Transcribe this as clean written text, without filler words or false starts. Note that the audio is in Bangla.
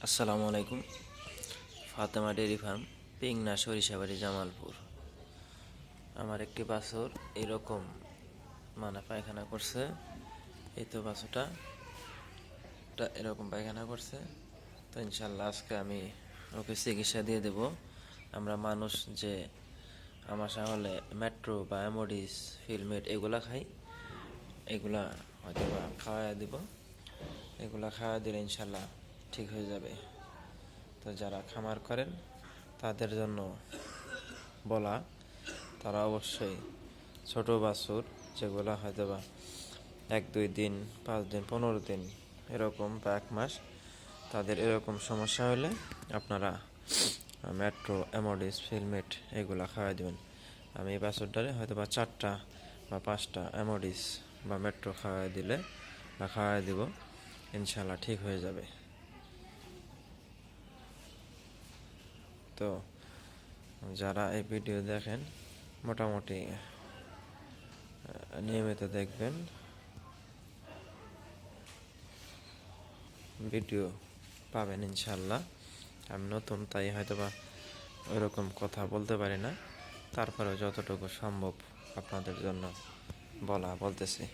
আসসালামু আলাইকুম। Fatema dairy farm, Pingna, Sarishabari, Jamalpur. আমার একটি বাছুর এরকম পায়খানা করছে। এই তো বাছুরটা এরকম পায়খানা করছে। তো ইনশাল্লাহ আজকে আমি ওকে চিকিৎসা দিয়ে দেব। আমরা মানুষ যে আমাশা হলে মেট্রো বা অ্যামোডিস, ফিলমেট এগুলা খাই, এগুলা হয়তো বা খাওয়াই দিব। এগুলা খাওয়া দিলে ইনশাল্লাহ ঠিক হয়ে যাবে। তো যারা খামার করেন তাদের জন্য বলা, তারা অবশ্যই ছোট বাছুর যেগুলো হয়তো বা 1-2 দিন, 5 দিন, 15 দিন এরকম বা 1 মাস, তাদের এরকম সমস্যা হলে আপনারা মেট্রো, অ্যামোডিস, ফিলমেট এগুলো খাওয়াই দেবেন। আমি এই বাছুরটারে হয়তো বা 4টা বা 5টা অ্যামোডিস বা মেট্রো খাওয়াই দিলে বা খাওয়াই দিব, ইনশাল্লাহ ঠিক হয়ে যাবে। তো যারা এই ভিডিও দেখেন মোটামুটি নিয়মিত দেখবেন, ভিডিও পাবেন ইনশাল্লাহ। আমি নতুন, তাই হয়তোবা ওইরকম কথা বলতে পারি না, তারপরেও যতটুকু সম্ভব আপনাদের জন্য বলতেছি।